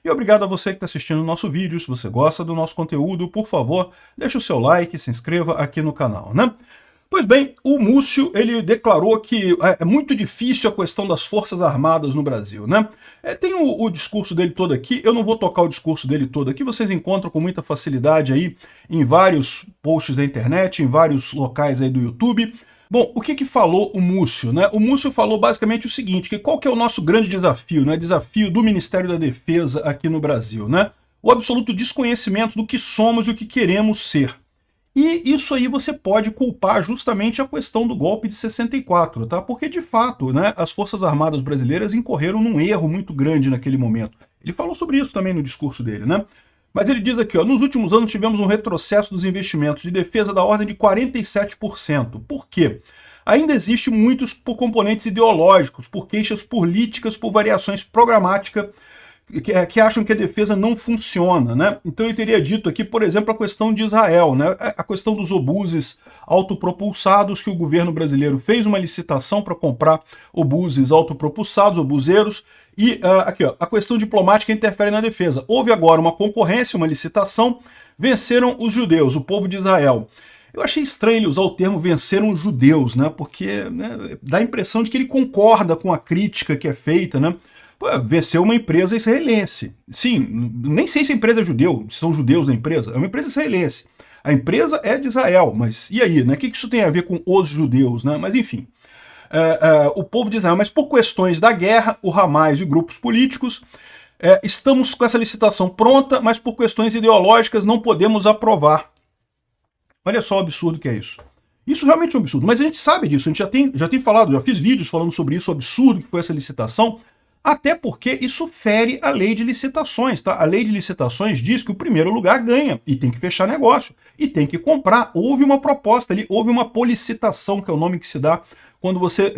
E obrigado a você que está assistindo o nosso vídeo. Se você gosta do nosso conteúdo, por favor, deixe o seu like, se inscreva aqui no canal, né? Pois bem, o Múcio, ele declarou que é muito difícil a questão das Forças Armadas no Brasil, né? Tem o discurso dele todo aqui, eu não vou tocar o discurso dele todo aqui, vocês encontram com muita facilidade aí em vários posts da internet, em vários locais aí do YouTube. Bom, o que falou o Múcio, né? O Múcio falou basicamente o seguinte, que qual que é o nosso grande desafio, né? Desafio do Ministério da Defesa aqui no Brasil, né? O absoluto desconhecimento do que somos e o que queremos ser. E isso aí você pode culpar justamente a questão do golpe de 64, tá? Porque, de fato, né, as Forças Armadas brasileiras incorreram num erro muito grande naquele momento. Ele falou sobre isso também no discurso dele, né? Mas ele diz aqui, ó, nos últimos anos tivemos um retrocesso dos investimentos de defesa da ordem de 47%. Por quê? Ainda existe muitos por componentes ideológicos, por queixas políticas, por variações programáticas, que acham que a defesa não funciona, né? Então ele teria dito aqui, por exemplo, a questão de Israel, né? A questão dos obuses autopropulsados, que o governo brasileiro fez uma licitação para comprar obuses autopropulsados, obuseiros, e aqui, ó, a questão diplomática interfere na defesa. Houve agora uma concorrência, uma licitação, venceram os judeus, o povo de Israel. Eu achei estranho ele usar o termo venceram os judeus, né? Porque né, dá a impressão de que ele concorda com a crítica que é feita, né? Venceu uma empresa israelense. Sim, nem sei se a empresa é judeu, se são judeus na empresa, é uma empresa israelense. A empresa é de Israel, mas e aí, né? O que isso tem a ver com os judeus, né? Mas enfim, o povo de Israel, mas por questões da guerra, o Hamas e grupos políticos, estamos com essa licitação pronta, mas por questões ideológicas não podemos aprovar. Olha só o absurdo que é isso. Isso realmente é um absurdo, mas a gente sabe disso, a gente já tem falado, já fiz vídeos falando sobre isso, o absurdo que foi essa licitação. Até porque isso fere a lei de licitações, tá? A lei de licitações diz que o primeiro lugar ganha e tem que fechar negócio e tem que comprar. Houve uma proposta ali, houve uma policitação, que é o nome que se dá quando você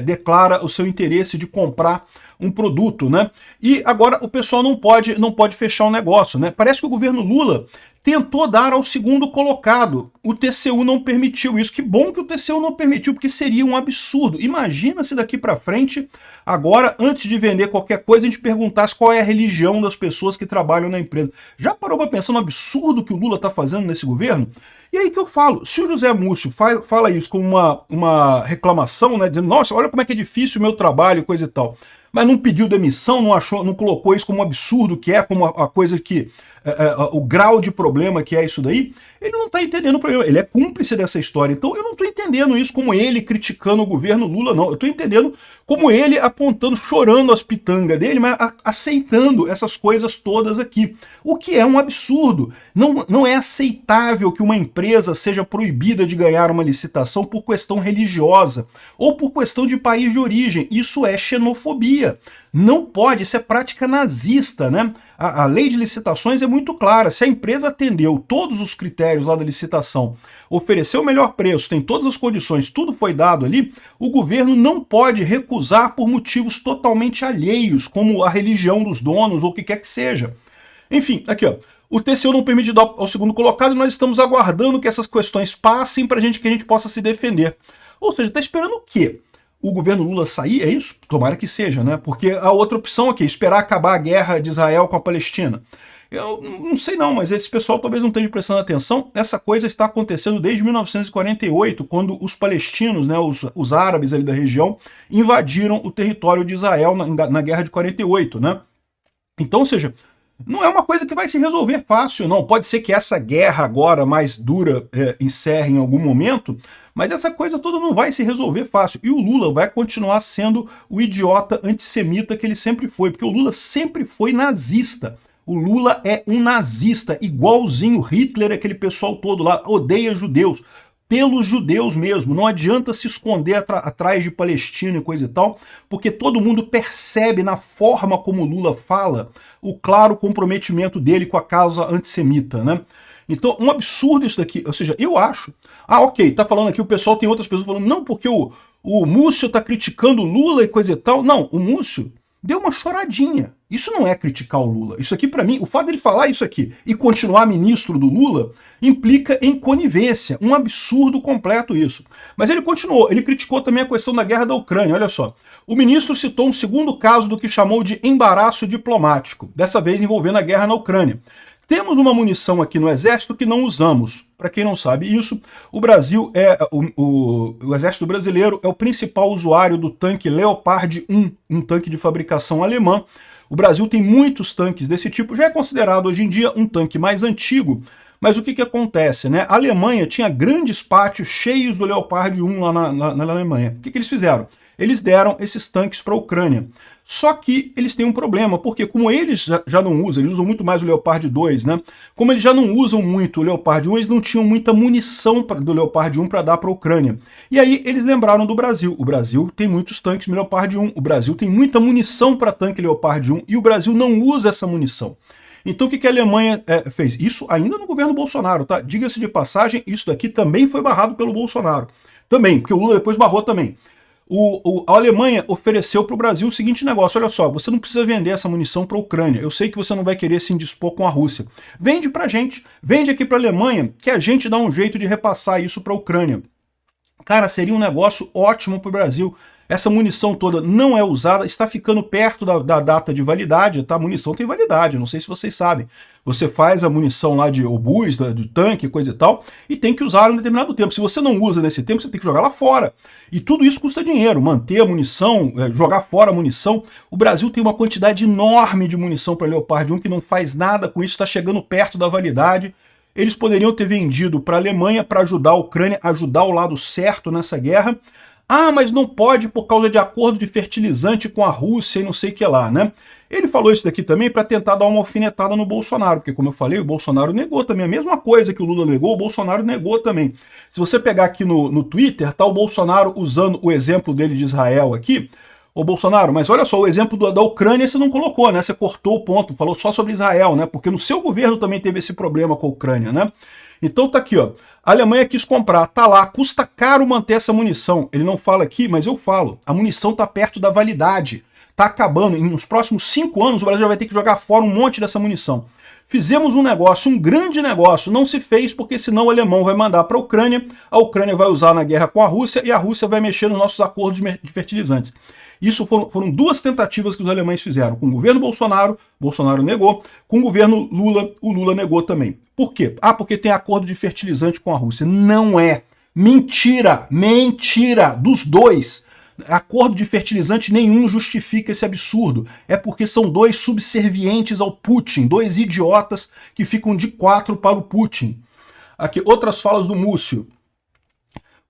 declara o seu interesse de comprar um produto, né? E agora o pessoal não pode fechar o negócio, né? Parece que o governo Lula tentou dar ao segundo colocado. O TCU não permitiu isso. Que bom que o TCU não permitiu, porque seria um absurdo. Imagina se daqui para frente, agora, antes de vender qualquer coisa, a gente perguntasse qual é a religião das pessoas que trabalham na empresa. Já parou para pensar no absurdo que o Lula está fazendo nesse governo? E aí que eu falo, se o José Múcio fala isso como uma reclamação, né, dizendo, nossa, olha como é que é difícil o meu trabalho, coisa e tal, mas não pediu demissão, não colocou isso como um absurdo que é, como a coisa que o grau de problema que é isso daí, ele não está entendendo o problema, ele é cúmplice dessa história. Então eu não estou entendendo isso como ele criticando o governo Lula, não. Eu estou entendendo como ele apontando, chorando as pitangas dele, mas aceitando essas coisas todas aqui. O que é um absurdo. Não é aceitável que uma empresa seja proibida de ganhar uma licitação por questão religiosa ou por questão de país de origem. Isso é xenofobia. Não pode, isso é prática nazista, né? A lei de licitações é muito clara. Se a empresa atendeu todos os critérios lá da licitação, ofereceu o melhor preço, tem todas as condições, tudo foi dado ali, o governo não pode recusar por motivos totalmente alheios, como a religião dos donos ou o que quer que seja. Enfim, aqui ó, o TCU não permite dar ao segundo colocado e nós estamos aguardando que essas questões passem para que a gente possa se defender. Ou seja, está esperando o quê? O governo Lula sair, é isso? Tomara que seja, né? Porque a outra opção aqui, esperar acabar a guerra de Israel com a Palestina. Eu não sei não, mas esse pessoal talvez não esteja prestando atenção. Essa coisa está acontecendo desde 1948, quando os palestinos, né, os árabes ali da região, invadiram o território de Israel na guerra de 48, né? Então, ou seja, não é uma coisa que vai se resolver fácil, não. Pode ser que essa guerra agora mais dura encerre em algum momento, mas essa coisa toda não vai se resolver fácil. E o Lula vai continuar sendo o idiota antissemita que ele sempre foi, porque o Lula sempre foi nazista. O Lula é um nazista, igualzinho Hitler, aquele pessoal todo lá, odeia judeus. Pelos judeus mesmo, não adianta se esconder atrás de Palestina e coisa e tal, porque todo mundo percebe na forma como o Lula fala o claro comprometimento dele com a causa antissemita, né? Então, um absurdo isso daqui, ou seja, eu acho... Ah, ok, tá falando aqui, o pessoal tem outras pessoas falando, não, porque o Múcio tá criticando o Lula e coisa e tal. Não, o Múcio deu uma choradinha. Isso não é criticar o Lula. Isso aqui, para mim, o fato dele falar isso aqui e continuar ministro do Lula implica em conivência. Um absurdo completo isso. Mas ele continuou, ele criticou também a questão da guerra da Ucrânia. Olha só. O ministro citou um segundo caso do que chamou de embaraço diplomático, dessa vez envolvendo a guerra na Ucrânia. Temos uma munição aqui no Exército que não usamos. Para quem não sabe isso, o Brasil o Exército Brasileiro é o principal usuário do tanque Leopard 1, um tanque de fabricação alemã. O Brasil tem muitos tanques desse tipo, já é considerado hoje em dia um tanque mais antigo. Mas o que acontece, né? A Alemanha tinha grandes pátios cheios do Leopard 1 lá na Alemanha. O que eles fizeram? Eles deram esses tanques para a Ucrânia. Só que eles têm um problema, porque como eles já não usam, eles usam muito mais o Leopard 2, né? Como eles já não usam muito o Leopard 1, eles não tinham muita munição do Leopard 1 para dar para a Ucrânia. E aí eles lembraram do Brasil. O Brasil tem muitos tanques Leopard 1, o Brasil tem muita munição para tanque Leopard 1 e o Brasil não usa essa munição. Então o que a Alemanha fez? Isso ainda no governo Bolsonaro, tá? Diga-se de passagem, isso daqui também foi barrado pelo Bolsonaro. Também, porque o Lula depois barrou também. A Alemanha ofereceu para o Brasil o seguinte negócio, olha só, você não precisa vender essa munição para a Ucrânia, eu sei que você não vai querer se indispor com a Rússia. Vende para a gente, vende aqui para a Alemanha, que a gente dá um jeito de repassar isso para a Ucrânia. Cara, seria um negócio ótimo para o Brasil. Essa munição toda não é usada, está ficando perto da data de validade, tá? A munição tem validade, não sei se vocês sabem. Você faz a munição lá de obus, do tanque, coisa e tal, e tem que usar em um determinado tempo. Se você não usa nesse tempo, você tem que jogar lá fora. E tudo isso custa dinheiro, manter a munição, jogar fora a munição. O Brasil tem uma quantidade enorme de munição para Leopard 1 que não faz nada com isso, está chegando perto da validade. Eles poderiam ter vendido para a Alemanha para ajudar a Ucrânia, ajudar o lado certo nessa guerra. Ah, mas não pode por causa de acordo de fertilizante com a Rússia e não sei o que lá, né? Ele falou isso daqui também para tentar dar uma alfinetada no Bolsonaro, porque como eu falei, o Bolsonaro negou também. A mesma coisa que o Lula negou, o Bolsonaro negou também. Se você pegar aqui no Twitter, tá o Bolsonaro usando o exemplo dele de Israel aqui. Ô Bolsonaro, mas olha só, o exemplo da Ucrânia você não colocou, né? Você cortou o ponto, falou só sobre Israel, né? Porque no seu governo também teve esse problema com a Ucrânia, né? Então tá aqui, ó. A Alemanha quis comprar, tá lá, custa caro manter essa munição. Ele não fala aqui, mas eu falo. A munição tá perto da validade. Tá acabando. Nos próximos 5 anos o Brasil já vai ter que jogar fora um monte dessa munição. Fizemos um negócio, um grande negócio. Não se fez porque senão o alemão vai mandar para a Ucrânia vai usar na guerra com a Rússia e a Rússia vai mexer nos nossos acordos de fertilizantes. Isso foram 2 tentativas que os alemães fizeram. Com o governo Bolsonaro, Bolsonaro negou. Com o governo Lula, o Lula negou também. Por quê? Ah, porque tem acordo de fertilizante com a Rússia. Não é. Mentira! Mentira! Dos dois. Acordo de fertilizante nenhum justifica esse absurdo. É porque são 2 subservientes ao Putin, 2 idiotas que ficam de 4 para o Putin. Aqui, outras falas do Múcio.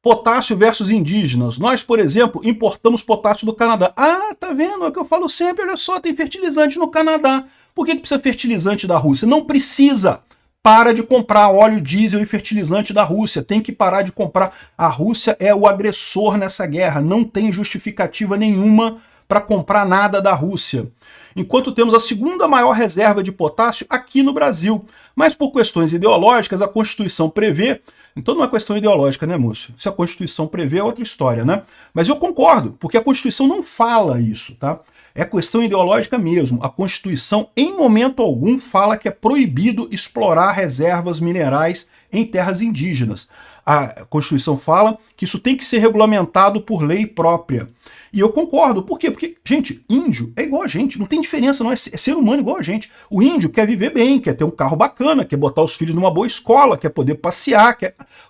Potássio versus indígenas. Nós, por exemplo, importamos potássio do Canadá. Ah, tá vendo? É o que eu falo sempre, olha só, tem fertilizante no Canadá. Por que precisa fertilizante da Rússia? Não precisa. Para de comprar óleo diesel e fertilizante da Rússia. Tem que parar de comprar. A Rússia é o agressor nessa guerra. Não tem justificativa nenhuma para comprar nada da Rússia. Enquanto temos a segunda maior reserva de potássio aqui no Brasil. Mas por questões ideológicas, a Constituição prevê. Então não é questão ideológica, né, Múcio? Se a Constituição prevê, é outra história, né? Mas eu concordo, porque a Constituição não fala isso, tá? É questão ideológica mesmo. A Constituição, em momento algum, fala que é proibido explorar reservas minerais em terras indígenas. A Constituição fala que isso tem que ser regulamentado por lei própria. E eu concordo. Por quê? Porque, gente, índio é igual a gente, não tem diferença, não é ser humano igual a gente. O índio quer viver bem, quer ter um carro bacana, quer botar os filhos numa boa escola, quer poder passear.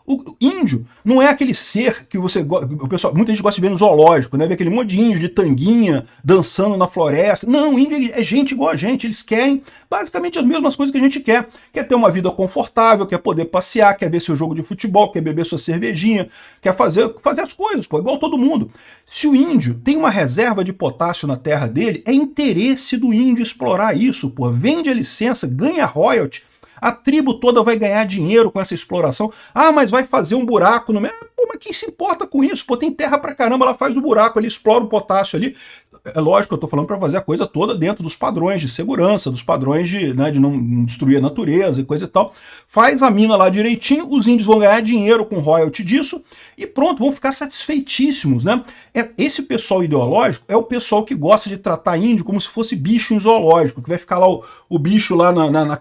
O índio não é aquele ser que você gosta. O pessoal, muita gente gosta de ver no zoológico, né? Ver aquele monte de índio de tanguinha dançando na floresta. Não, o índio é gente igual a gente. Eles querem basicamente as mesmas coisas que a gente quer. Quer ter uma vida confortável, quer poder passear, quer ver seu jogo de futebol, quer beber sua cervejinha, quer fazer as coisas, pô, igual todo mundo. Se o índio tem uma reserva de potássio na terra dele, é interesse do índio explorar isso, pô. Vende a licença, ganha royalty, a tribo toda vai ganhar dinheiro com essa exploração. Ah, mas vai fazer um buraco no meio. Pô, mas quem se importa com isso? Pô, tem terra pra caramba, ela faz o buraco ali, explora o potássio ali. é lógico que eu estou falando para fazer a coisa toda dentro dos padrões de segurança, dos padrões de, né, de não destruir a natureza e coisa e tal. Faz a mina lá direitinho, os índios vão ganhar dinheiro com royalty disso e pronto, vão ficar satisfeitíssimos, né? Esse pessoal ideológico é o pessoal que gosta de tratar índio como se fosse bicho em zoológico, que vai ficar lá o bicho lá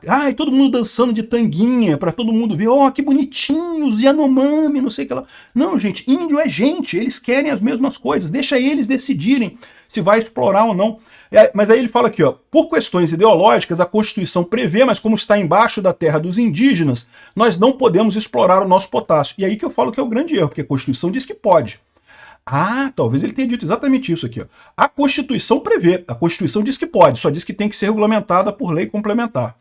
ai, todo mundo dançando de tanguinha, para todo mundo ver, ó, que bonitinhos, Yanomami, não sei o que lá. Não, gente, índio é gente, eles querem as mesmas coisas, deixa eles decidirem se vai explorar ou não. Mas aí ele fala aqui, ó, por questões ideológicas, a Constituição prevê, mas como está embaixo da terra dos indígenas, nós não podemos explorar o nosso potássio. E aí que eu falo que é o grande erro, porque a Constituição diz que pode. Ah, talvez ele tenha dito exatamente isso aqui, ó. A Constituição prevê, a Constituição diz que pode, só diz que tem que ser regulamentada por lei complementar.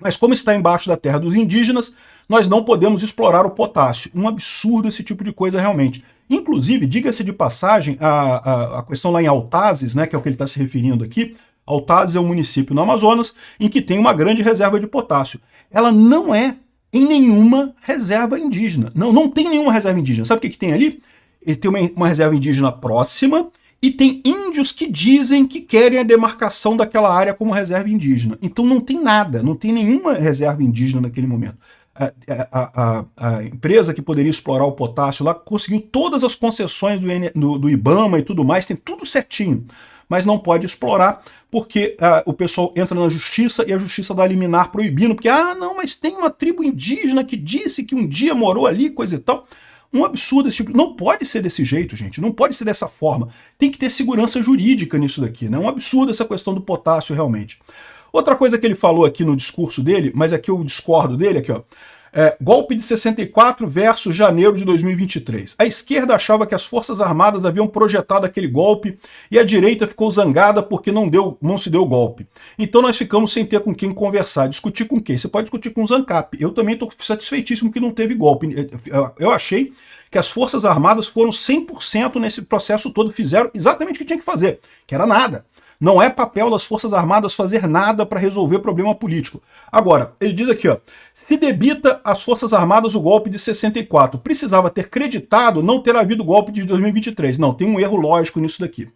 Mas como está embaixo da terra dos indígenas, nós não podemos explorar o potássio. Um absurdo esse tipo de coisa realmente. Inclusive, diga-se de passagem, a questão lá em Altazes, né, que é o que ele está se referindo aqui, Altazes é um município no Amazonas em que tem uma grande reserva de potássio. Ela não é em nenhuma reserva indígena. Não tem nenhuma reserva indígena. Sabe o que tem ali? Ele tem uma reserva indígena próxima e tem índios que dizem que querem a demarcação daquela área como reserva indígena. Então não tem nada, não tem nenhuma reserva indígena naquele momento. A empresa que poderia explorar o potássio lá conseguiu todas as concessões do IBAMA e tudo mais, tem tudo certinho, mas não pode explorar porque o pessoal entra na justiça e a justiça dá liminar proibindo, porque, não, mas tem uma tribo indígena que disse que um dia morou ali, coisa e tal. Um absurdo esse tipo. Não pode ser desse jeito, gente. Não pode ser dessa forma. Tem que ter segurança jurídica nisso daqui, né? É um absurdo essa questão do potássio, realmente. Outra coisa que ele falou aqui no discurso dele, mas aqui eu discordo dele, aqui, ó. Golpe de 64 versus janeiro de 2023. A esquerda achava que as Forças Armadas haviam projetado aquele golpe e a direita ficou zangada porque não se deu o golpe. Então nós ficamos sem ter com quem conversar. Discutir com quem? Você pode discutir com o Zancap. Eu também estou satisfeitíssimo que não teve golpe. Eu achei que as Forças Armadas foram 100% nesse processo todo, fizeram exatamente o que tinha que fazer, que era nada. Não é papel das Forças Armadas fazer nada para resolver problema político. Agora, ele diz aqui, ó, se debita às Forças Armadas o golpe de 64. Precisava ter creditado não ter havido golpe de 2023. Não, tem um erro lógico nisso daqui.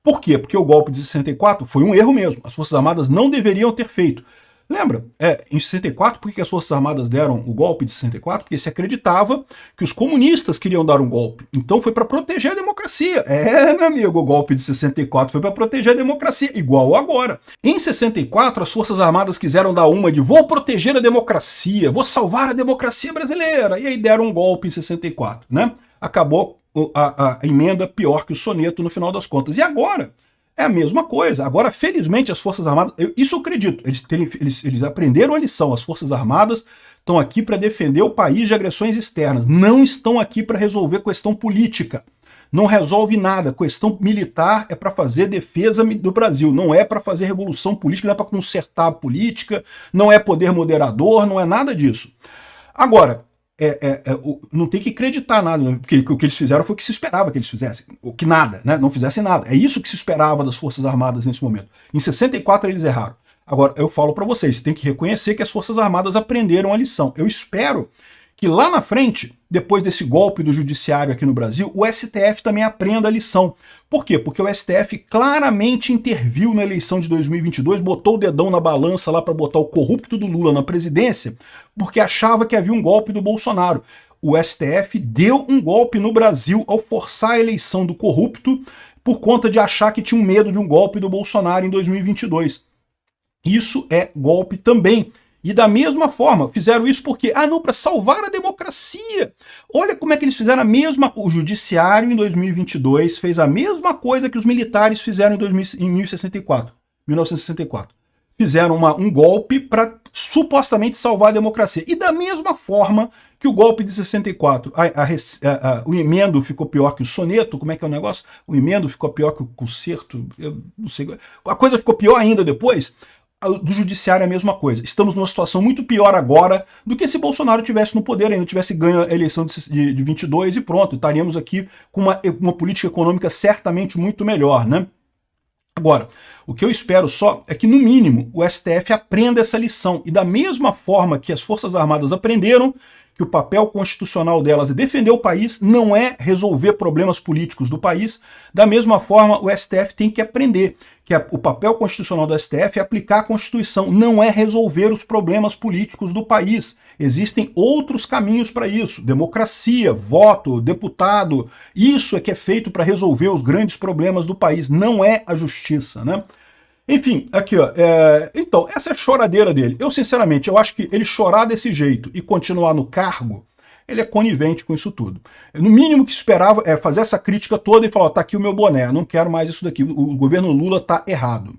Por quê? Porque o golpe de 64 foi um erro mesmo. As Forças Armadas não deveriam ter feito. Lembra? Em 64, por que as Forças Armadas deram o golpe de 64? Porque se acreditava que os comunistas queriam dar um golpe. Então foi para proteger a democracia. Meu amigo, o golpe de 64 foi para proteger a democracia, igual agora. Em 64, as Forças Armadas quiseram dar uma de vou proteger a democracia, vou salvar a democracia brasileira. E aí deram um golpe em 64, né? Acabou a emenda pior que o soneto no final das contas. E agora? É a mesma coisa. Agora, felizmente, as Forças Armadas, isso eu acredito, eles aprenderam a lição. As Forças Armadas estão aqui para defender o país de agressões externas. Não estão aqui para resolver questão política. Não resolve nada. Questão militar é para fazer defesa do Brasil. Não é para fazer revolução política, não é para consertar a política, não é poder moderador, não é nada disso. Agora, não tem que acreditar nada, né? Porque o que eles fizeram foi o que se esperava que eles fizessem, o que nada, né? Não fizessem nada. É isso que se esperava das Forças Armadas nesse momento. Em 64 eles erraram. Agora, eu falo para vocês, tem que reconhecer que as Forças Armadas aprenderam a lição. Eu espero que lá na frente, depois desse golpe do judiciário aqui no Brasil, o STF também aprenda a lição. Por quê? Porque o STF claramente interviu na eleição de 2022, botou o dedão na balança lá para botar o corrupto do Lula na presidência, porque achava que havia um golpe do Bolsonaro. O STF deu um golpe no Brasil ao forçar a eleição do corrupto por conta de achar que tinha um medo de um golpe do Bolsonaro em 2022. Isso é golpe também. E da mesma forma, fizeram isso porque, não, para salvar a democracia. Olha como é que eles fizeram a mesma coisa. O judiciário em 2022 fez a mesma coisa que os militares fizeram em 1964. Fizeram um golpe para supostamente salvar a democracia. E da mesma forma que o golpe de 64, o emendo ficou pior que o soneto, como é que é o negócio? O emendo ficou pior que o concerto, eu não sei. A coisa ficou pior ainda depois. Do judiciário é a mesma coisa. Estamos numa situação muito pior agora do que se Bolsonaro tivesse no poder ainda, tivesse ganho a eleição de 22 e pronto, estaríamos aqui com uma política econômica certamente muito melhor, né? Agora, o que eu espero só é que, no mínimo, o STF aprenda essa lição e da mesma forma que as Forças Armadas aprenderam, que o papel constitucional delas é defender o país, não é resolver problemas políticos do país. Da mesma forma, o STF tem que aprender que o papel constitucional do STF é aplicar a Constituição, não é resolver os problemas políticos do país. Existem outros caminhos para isso. Democracia, voto, deputado, isso é que é feito para resolver os grandes problemas do país, não é a justiça, né? Enfim, aqui ó, então, essa é a choradeira dele. Eu, sinceramente, eu acho que ele chorar desse jeito e continuar no cargo, ele é conivente com isso tudo. No mínimo que esperava é fazer essa crítica toda e falar, ó, tá aqui o meu boné, não quero mais isso daqui, o governo Lula tá errado.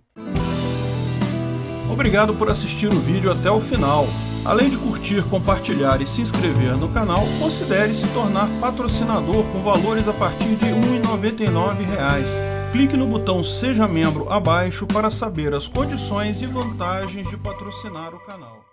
Obrigado por assistir o vídeo até o final. Além de curtir, compartilhar e se inscrever no canal, considere se tornar patrocinador com valores a partir de R$ 1,99. Clique no botão Seja Membro abaixo para saber as condições e vantagens de patrocinar o canal.